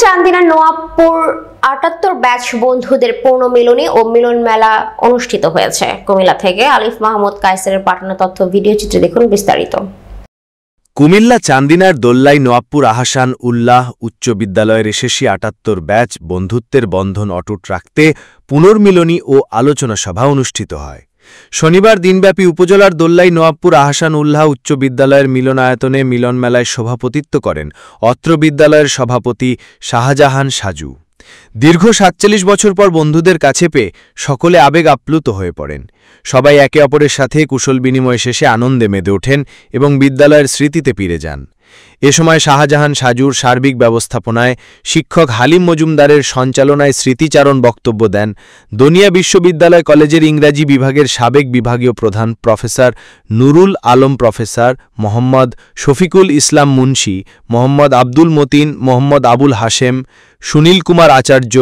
Chandina নোয়াবপুর ৭৮ batch বন্ধুদের পুনর্মিলনী ও মিলন মেলা অনুষ্ঠিত হয়েছে। কুমিল্লা থেকে আলিফ মাহমুদ কায়সারের পাঠানো তথ্য ভিডিও চিত্রে দেখুন বিস্তারিত। কুমিল্লা চান্দিনার দোল্লাই নোয়াবপুর আহসান উল্লাহ উচ্চ বিদ্যালয়ের এসএসসি ৭৮ ব্যাচ বন্ধুত্বের বন্ধন অটুট রাখতে পুনর্মিলনী ও আলোচনা সভা অনুষ্ঠিত হয়। শনিবার দিনব্যাপী উপজেলার দোল্লাই নোয়াবপুর আহসান উল্লাহ উচ্চ বিদ্যালয়ের মিলনায়তনে মিলন মেলায় সভাপতিত্ব করেন অত্র বিদ্যালয়ের সভাপতি শাহজাহান সাজু। দীর্ঘ ৪৭ বছর পর বন্ধুদের কাছে পেয়ে সকলে আবেগ আপ্লুত হয়ে পড়েন। সবাই একে অপরের সাথে কুশল বিনিময় শেষে আনন্দে মেতে ওঠেন এবং বিদ্যালয়ের স্মৃতিতে ফিরে যান। এ সময় শাহজাহান সাজুর সার্বিক ব্যবস্থাপনায় শিক্ষক হালিম মজুমদারের সঞ্চালনায় স্মৃতিচারণ বক্তব্য দেন দনিয়া বিশ্ববিদ্যালয় কলেজের ইংরাজি বিভাগের সাবেক বিভাগীয় প্রধান প্রফেসর নুরুল আলম, প্রফেসর মোহাম্মদ শফিকুল ইসলাম মুন্সি, মোহাম্মদ আব্দুল মতিন, মোহাম্মদ আবুল হাশেম, সুনীল কুমার আচার্য,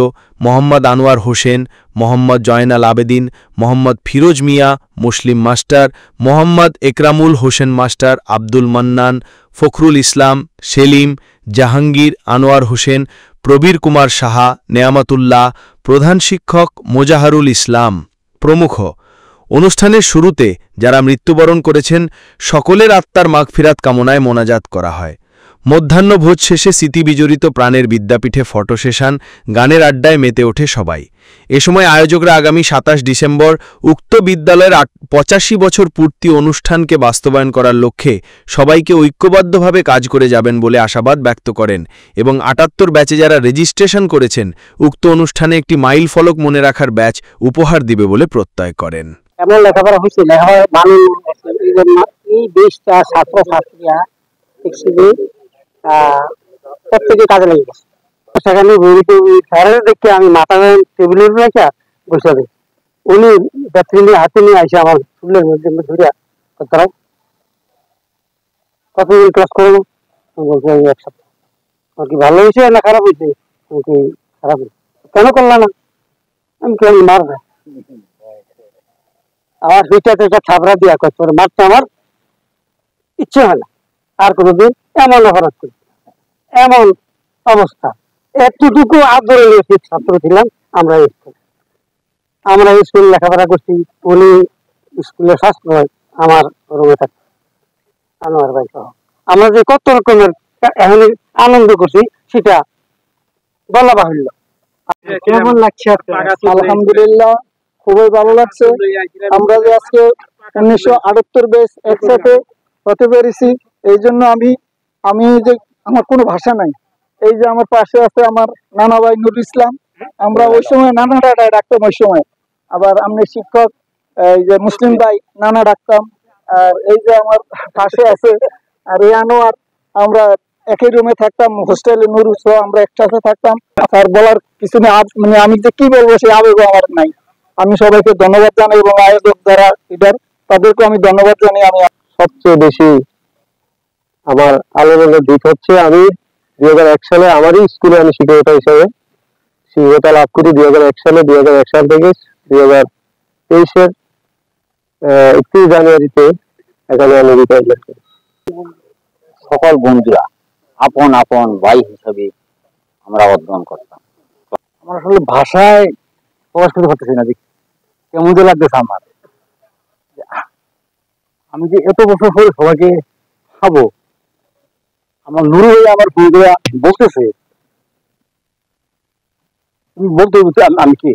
মোহাম্মদ আনোয়ার হোসেন, মোহাম্মদ জয়নাল আবেদিন, মোহাম্মদ ফিরোজ মিয়া, মুসলিম মাস্টার, মোহাম্মদ একরামুল হোসেন মাস্টার, আব্দুল মান্নান, ফখরুল ইসলাম, সেলিম, জাহাঙ্গীর, আনোয়ার হোসেন, প্রবীর কুমার সাহা, নেয়ামতুল্লাহ, প্রধান শিক্ষক মোজাহারুল ইসলাম প্রমুখ। অনুষ্ঠানের শুরুতে যারা মৃত্যুবরণ করেছেন সকলের আত্মার মাগফিরাত কামনায় মোনাজাত করা হয়। মধ্যাহ্নভোজ শেষে স্মৃতিবিজড়িত প্রাণের বিদ্যাপীঠে ফটো সেশন, গানের আড্ডায় মেতে ওঠে সবাই। এ সময় আয়োজকরা আগামী ২৭ ডিসেম্বর উক্ত বিদ্যালয়ের ৮৫ বছর পূর্তি অনুষ্ঠানকে বাস্তবায়ন করার লক্ষ্যে সবাইকে ঐক্যবদ্ধভাবে কাজ করে যাবেন বলে আশাবাদ ব্যক্ত করেন এবং ৭৮ ব্যাচে যারা রেজিস্ট্রেশন করেছেন উক্ত অনুষ্ঠানে একটি মাইল ফলক মনে রাখার ব্যাচ উপহার দিবে বলে প্রত্যয় করেন। এমন লেখাপড়া হয়েছে, এই ২০টা ছাত্রছাত্রীরা প্রত্যেকে কাজে লেগে গেছে। সেখানে দেখে আমি মাথা টেবিলের রেখা বসে দিই, উনি যাত্রী নিয়ে হাতে নিয়ে আসে আমার চুলের মধ্যে ধরিয়া তারা কতদিন ক্লাস করবো বলছে এক সপ্তাহ। আমার কি ভালো হয়েছে না খারাপ হয়েছে? কি খারাপ হয়েছে কেন করলাম না? আমি কেন মারবে আমার দুইটাতে একটা থাবড়া দিয়া করতে মারতে আমার ইচ্ছে হয় না আর কোনোদিন এমন অপরাধ করি। এমন অবস্থা, এতটুকু আদরণীয় ছাত্র ছিলাম আমরা স্কুল লেখাপড়া করছি। উনি স্কুলের ছাত্র আমার রুমে থাকতো, আনোয়ার ভাই সহ। আমরা যে কত রকমের এখন আনন্দ করছি সেটা বলা বাহুল্য। কেমন লাগছে? আলহামদুলিল্লাহ, খুবই ভালো লাগছে। আমরা যে আজকে ১৯৭৮ ব্যাচ একসাথে হতে পেরেছি, এই জন্য আমি যে আমার কোনো ভাষা নাই। এই যে আমার পাশে আছে আমার নানা ভাই নুরুল ইসলাম, আমরা ওই সময় নানা ডাকতাম ওই সময়। আবার আমি শিক্ষক এই যে মুসলিম ভাই নানা ডাকতাম। আর এই যে আমার পাশে আছে আর এই আনোয়ার, আমরা একই রুমে থাকতাম, হোস্টেলে নুরুল সহ আমরা একসাথে থাকতাম। আর বলার কিছু নেই, মানে আমি যে কি বলবো সেই আবেগ আমার নাই। আমি সবাইকে ধন্যবাদ জানাই এবং আয়োজক যারা লিডার তাদেরকে আমি ধন্যবাদ জানাই। আমি সবচেয়ে বেশি আমার আলোচনার দিক হচ্ছে আমি ২০০১ সালে আমারই স্কুলে আমি শিক্ষকতা হিসেবে শিক্ষকতা লাভ করি। ২০০১ সালে ২০০১ সাল থেকে ২০২৩-এর ৩১ জানুয়ারিতে এখানে আমি রিটায়ারমেন্ট করি। সকল বন্ধুরা আপন আপন ভাই হিসাবে আমরা অধ্যয়ন করতাম। আমার আসলে ভাষায় প্রকাশ করতে পারতেছি না যে কেমন যে লাগতেছে আমার। আমি যে এত বছর পরে সবাইকে খাবো, আমার নুরু ভাই আমার বন্ধুরা বলতেছে তুমি বলতে আমি কি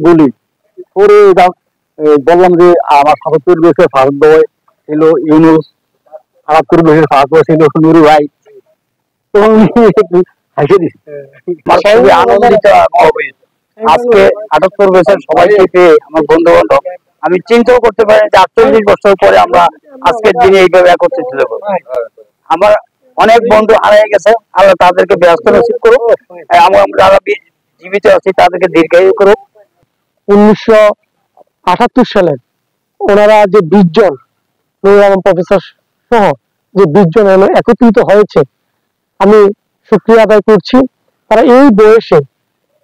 বলি পরে বললাম যে আমার সাথে রয়েছে ফারুক ভাই ছিল, ইউনুস খারাপ করে রয়েছে ফারুক ভাই ছিল, নুরু ভাই আনন্দিত আজকে ৭৮ বছর সবাইকে পেয়ে আমার বন্ধু বান্ধব আমি চিন্তাও করতে পারি যে ৪৮ বছর পরে আমরা আজকের দিনে এইভাবে একত্রিত হবো। আমার অনেক বন্ধু হারিয়ে গেছে, আল্লাহ তাদেরকে ব্যস্ত নসিব করুক। আমরা যারা জীবিত আছি তাদেরকে দীর্ঘায়ু করুক। ১৯৭৮ সালে ওনারা যে ২০ জন প্রফেসর সহ যে ২০ জন একত্রিত হয়েছে, আমি শুকরিয়া আদায় করছি। তারা এই বয়সে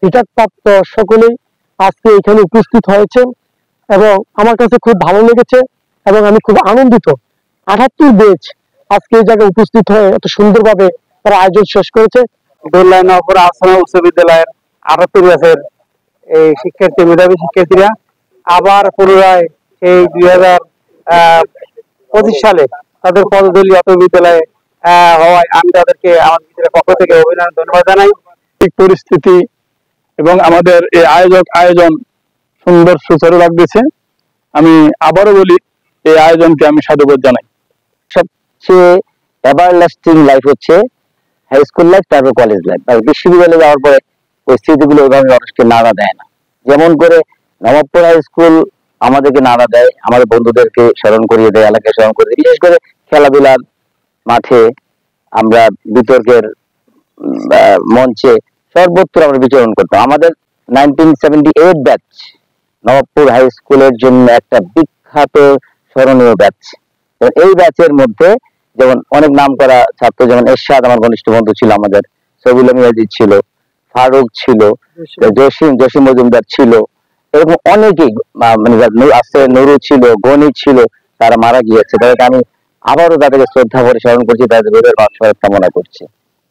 রিটায়ার প্রাপ্ত সকলেই আজকে এখানে উপস্থিত হয়েছেন এবং আমার কাছে খুব ভালো লেগেছে এবং আমি খুব আনন্দিত। ৭৮ ব্যাচ আজকে এই জায়গায় উপস্থিত হয়ে এত সুন্দরভাবে তারা আয়োজন শেষ করেছে। দোল্লাই নগর আসাম উচ্চ বিদ্যালয়ের 78 ব্যাচের এই শিক্ষার্থী, মেধাবী শিক্ষার্থীরা আবার পুনরায় সেই 2025 সালে তাদের পদদলীয় অত বিদ্যালয়ে হওয়ায় আমি তাদেরকে আমাদের পক্ষ থেকে অভিনন্দন ধন্যবাদ জানাই। ঠিক পরিস্থিতি এবং আমাদের এই আয়োজন সুন্দর সুচারু লাগতেছে। আমি আবারও বলি, এই আয়োজনকে আমি সাধুবাদ জানাই। সবচেয়ে এভারলাস্টিং লাইফ হচ্ছে হাই স্কুল লাইফ, তারপর কলেজ লাইফ। আর বিশ্ববিদ্যালয়ে যাওয়ার পরে ওই স্মৃতিগুলো ওইভাবে মানুষকে নাড়া দেয় না। যেমন করে নবাবপুর হাই স্কুল আমাদেরকে নাড়া দেয়, আমাদের বন্ধুদেরকে স্মরণ করিয়ে দেয়, এলাকায় স্মরণ করে দেয়। বিশেষ করে খেলাধুলার মাঠে আমরা বিতর্কের মঞ্চে সর্বত্র আমরা বিচরণ করতাম। আমাদের 1978 ব্যাচ নবাবপুর হাই স্কুলের জন্য একটা বিখ্যাত স্মরণীয় ব্যাচ। এই ব্যাচের মধ্যে যেমন অনেক নাম করা ছাত্র, যেমন এরশাদ আমার ঘনিষ্ঠ বন্ধু ছিল, আমাদের সবিউল মিয়াজিদ ছিল, ফারুক ছিল, জসিম মজুমদার ছিল, এরকম অনেকেই, মানে আছে নুরু ছিল, গণি ছিল, তারা মারা গিয়েছে। তাদেরকে আমি আবারও তাদেরকে শ্রদ্ধা করে স্মরণ করছি, তাদের রোগের মাগফিরাত কামনা করছি।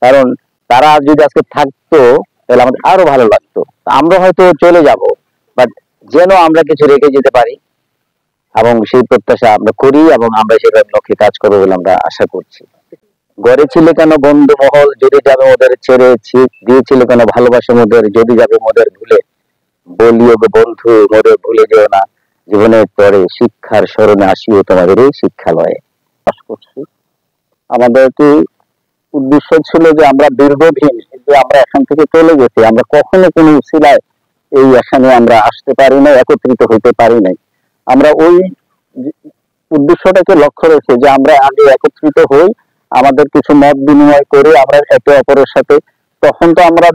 কারণ তারা যদি আজকে থাকতো তাহলে আমাদের আরো ভালো লাগতো। আমরা হয়তো চলে যাব, বাট যেন আমরা কিছু রেখে যেতে পারি, এবং সেই প্রত্যাশা আমরা করি, এবং আমরা সেটার লক্ষ্যে কাজ করবো বলে আমরা আশা করছি। গড়ে ছিল কেন বন্ধু মহল, যদি যাবে ওদের ছেড়ে, দিয়েছিল কেন ভালোবাসা মোদের, যদি যাবে মোদের ভুলে, বলিও গো বন্ধু মোদের ভুলে যেও না, জীবনের পরে শিক্ষার স্মরণে আসিও তোমাদের এই শিক্ষালয়ে। পাস করছি। আমাদের কি উদ্দেশ্য ছিল যে আমরা দীর্ঘদিন যে আমরা এখান থেকে চলে গেছি, আমরা কখনো কোনো উছিলায় এই এখানে আমরা আসতে পারি না, একত্রিত হইতে পারি নাই। আমরা ওই উদ্দেশ্যটাকে লক্ষ্য রেখে যে আমরা আগে একত্রিত হই, আমাদের কিছু মত বিনিময় করে আমরা একে অপরের সাথে, তখন তো আমরা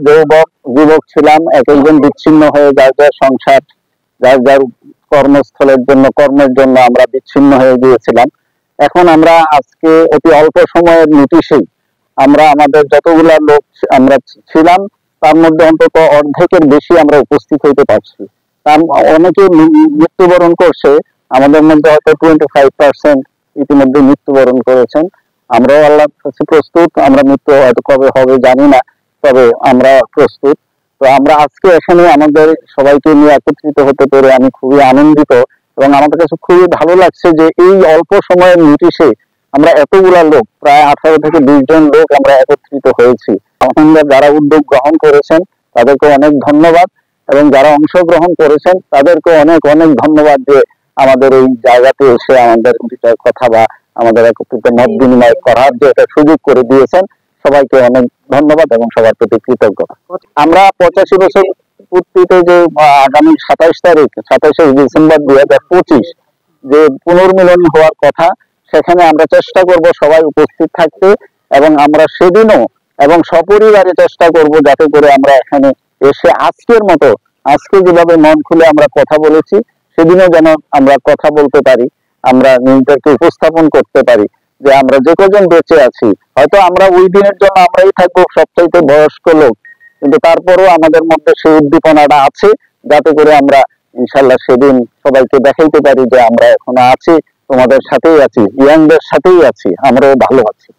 যুবক ছিলাম, এক একজন বিচ্ছিন্ন হয়ে যার যার সংসার, যার যার কর্মস্থলের জন্য, কর্মের জন্য আমরা বিচ্ছিন্ন হয়ে গিয়েছিলাম। এখন আমরা আজকে অতি অল্প সময়ের নোটিশেই আমরা আমাদের যতগুলা লোক আমরা ছিলাম তার মধ্যে অন্তত অর্ধেকের বেশি আমরা উপস্থিত হইতে পারছি। অনেকে মৃত্যুবরণ করছে, আমাদের মধ্যে হয়তো 25% ইতিমধ্যে মৃত্যুবরণ করেছেন। আমরাও আল্লাহর কাছে প্রস্তুত, আমরা মৃত্যু হয়তো কবে হবে জানি না, তবে আমরা প্রস্তুত। তো আমরা আজকে এখানে আমাদের সবাইকে নিয়ে একত্রিত হতে পেরে আমি খুবই আনন্দিত, এবং আমাদের কাছে খুবই ভালো লাগছে যে এই অল্প সময়ের নোটিশে আমরা এতগুলা লোক, প্রায় 18 থেকে 20 জন লোক আমরা একত্রিত হয়েছি। আমাদের যারা উদ্যোগ গ্রহণ করেছেন তাদেরকে অনেক ধন্যবাদ, এবং যারা অংশগ্রহণ করেছেন তাদেরকে অনেক অনেক ধন্যবাদ যে আমাদের এই জায়গাতে এসে আমাদের বিষয়ে কথা বা আমাদের একত্রিত মত বিনিময় করার যে একটা সুযোগ করে দিয়েছেন, সবাইকে অনেক ধন্যবাদ এবং সবার প্রতি কৃতজ্ঞতা। আমরা 85 বছর পূর্তিতে যে আগামী 27 ডিসেম্বর 2025 যে পুনর্মিলনী হওয়ার কথা, সেখানে আমরা চেষ্টা করব সবাই উপস্থিত থাকতে, এবং আমরা সেদিনও এবং সপরিবারে চেষ্টা করব যাতে করে আমরা এখানে এসে আজকের মতো, আজকে যেভাবে মন খুলে আমরা কথা বলেছি, সেদিনও যেন আমরা কথা বলতে পারি, আমরা নিজেদেরকে উপস্থাপন করতে পারি যে আমরা যে কজন বেঁচে আছি, হয়তো আমরা ওই দিনের জন্য আমরাই থাকবো সবচাইতে বয়স্ক লোক, কিন্তু তারপরেও আমাদের মধ্যে সেই উদ্দীপনাটা আছে, যাতে করে আমরা ইনশাল্লাহ সেদিন সবাইকে দেখাইতে পারি যে আমরা এখনো আছি, তোমাদের সাথেই আছি, ইয়াংদের সাথেই আছি, আমরাও ভালো আছি।